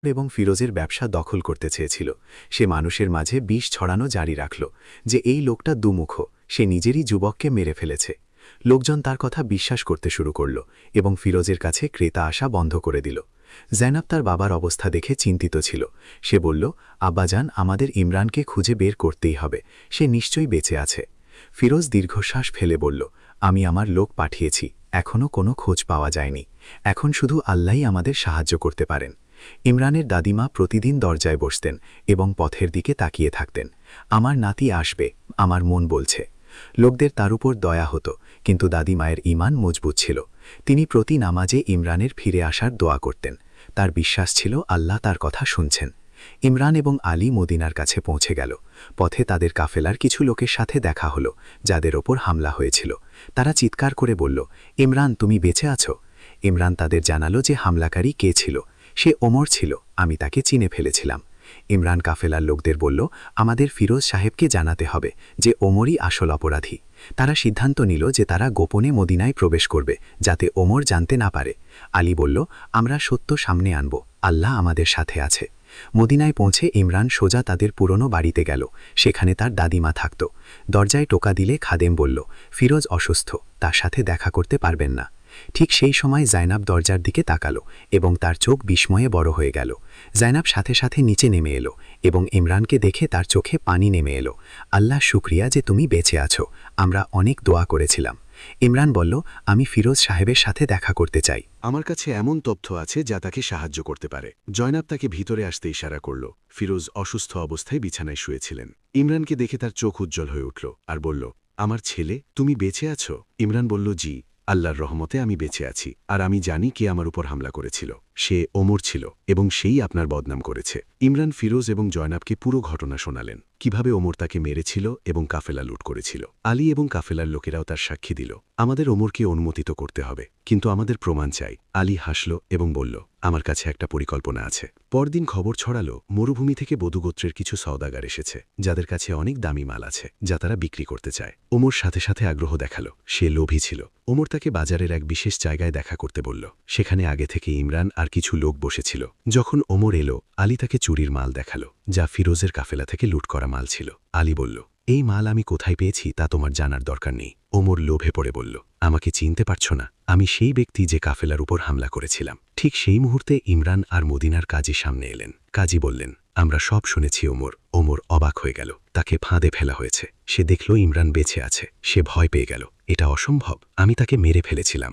এবং ফিরোজের ব্যবসা দখল করতে চেয়েছিল। সে মানুষের মাঝে বিষ ছড়ানো জারি রাখল যে এই লোকটা দুমুখ, সে নিজেরই যুবককে মেরে ফেলেছে। লোকজন তার কথা বিশ্বাস করতে শুরু করল এবং ফিরোজের কাছে ক্রেতা আসা বন্ধ করে দিল। জৈনব তার বাবার অবস্থা দেখে চিন্তিত ছিল। সে বলল, আব্বাজান, আমাদের ইমরানকে খুঁজে বের করতেই হবে, সে নিশ্চয়ই বেঁচে আছে। ফিরোজ দীর্ঘশ্বাস ফেলে বলল, আমি আমার লোক পাঠিয়েছি, এখনও কোনো খোঁজ পাওয়া যায়নি। এখন শুধু আল্লাহই আমাদের সাহায্য করতে পারেন। ইমরানের দাদিমা প্রতিদিন দরজায় বসতেন এবং পথের দিকে তাকিয়ে থাকতেন। আমার নাতি আসবে, আমার মন বলছে। লোকদের তার উপর দয়া হতো, কিন্তু দাদিমায়ের ঈমান মজবুত ছিল। তিনি প্রতি নামাজে ইমরানের ফিরে আসার দোয়া করতেন। তার বিশ্বাস ছিল আল্লাহ তার কথা শুনছেন। ইমরান এবং আলী মদিনার কাছে পৌঁছে গেল। পথে তাদের কাফেলার কিছু লোকের সাথে দেখা হলো, যাদের ওপর হামলা হয়েছিল। তারা চিৎকার করে বলল, ইমরান, তুমি বেঁচে আছো? ইমরান তাদের জানালো যে হামলাকারী কে ছিল। সে ওমর ছিল, আমি তাকে চিনে ফেলেছিলাম। ইমরান কাফেলার লোকদের বলল, আমাদের ফিরোজ সাহেবকে জানাতে হবে যে ওমরই আসল অপরাধী। তারা সিদ্ধান্ত নিল যে তারা গোপনে মদিনায় প্রবেশ করবে, যাতে ওমর জানতে না পারে। আলী বলল, আমরা সত্য সামনে আনব, আল্লাহ আমাদের সাথে আছে। মদিনায় পৌঁছে ইমরান সোজা তাদের পুরনো বাড়িতে গেল। সেখানে তার দাদিমা থাকত। দরজায় টোকা দিলে খাদেম বলল, ফিরোজ অসুস্থ, তার সাথে দেখা করতে পারবেন না। ঠিক সেই সময় জাইনাব দরজার দিকে তাকালো এবং তার চোখ বিস্ময়ে বড় হয়ে গেল। জাইনাব সাথে সাথে নিচে নেমে এলো এবং ইমরানকে দেখে তার চোখে পানি নেমে এলো। আল্লাহ শুকরিয়া যে তুমি বেঁচে আছো, আমরা অনেক দোয়া করেছিলাম। ইমরান বলল, আমি ফিরোজ সাহেবের সাথে দেখা করতে চাই। আমার কাছে এমন তথ্য আছে যা তাকে সাহায্য করতে পারে। জয়নাব তাকে ভিতরে আসতে ইশারা করল। ফিরোজ অসুস্থ অবস্থায় বিছানায় শুয়েছিলেন। ইমরানকে দেখে তার চোখ উজ্জ্বল হয়ে উঠল আর বলল, আমার ছেলে, তুমি বেঁচে আছো? ইমরান বলল, জি, আল্লাহর রহমতে আমি বেঁচে আছি, আর আমি জানি কে আমার উপর হামলা করেছিল। সে ওমর ছিল এবং সেই আপনার বদনাম করেছে। ইমরান ফিরোজ এবং জয়নাবকে পুরো ঘটনা শোনালেন, কিভাবে ওমর তাকে মেরেছিল এবং কাফেলা লুট করেছিল। আলী এবং কাফেলার লোকেরাও তার সাক্ষী দিল। আমাদের ওমরকে অনুমোদিত করতে হবে, কিন্তু আমাদের প্রমাণ চাই। আলী হাসল এবং বলল, আমার কাছে একটা পরিকল্পনা আছে। পরদিন খবর ছড়ালো, মরুভূমি থেকে বধূগোত্রের কিছু সওদাগার এসেছে, যাদের কাছে অনেক দামি মাল আছে, যা তারা বিক্রি করতে চায়। ওমর সাথে সাথে আগ্রহ দেখালো। সে লোভী ছিল। ওমর তাকে বাজারের এক বিশেষ জায়গায় দেখা করতে বলল। সেখানে আগে থেকে ইমরান আর কিছু লোক বসেছিল। যখন ওমর এলো, আলী তাকে চুরির মাল দেখালো, যা ফিরোজের কাফেলা থেকে লুট করা মাল ছিল। আলী বলল, এই মাল আমি কোথায় পেয়েছি তা তোমার জানার দরকার নেই। ওমর লোভে পড়ে বলল, আমাকে চিনতে পারছো না? আমি সেই ব্যক্তি যে কাফেলার উপর হামলা করেছিলাম। ঠিক সেই মুহূর্তে ইমরান আর মদিনার কাজী সামনে এলেন। কাজী বললেন, আমরা সব শুনেছি ওমর। ওমর অবাক হয়ে গেল। তাকে ফাঁদে ফেলা হয়েছে। সে দেখল ইমরান বেঁচে আছে। সে ভয় পেয়ে গেল। এটা অসম্ভব, আমি তাকে মেরে ফেলেছিলাম।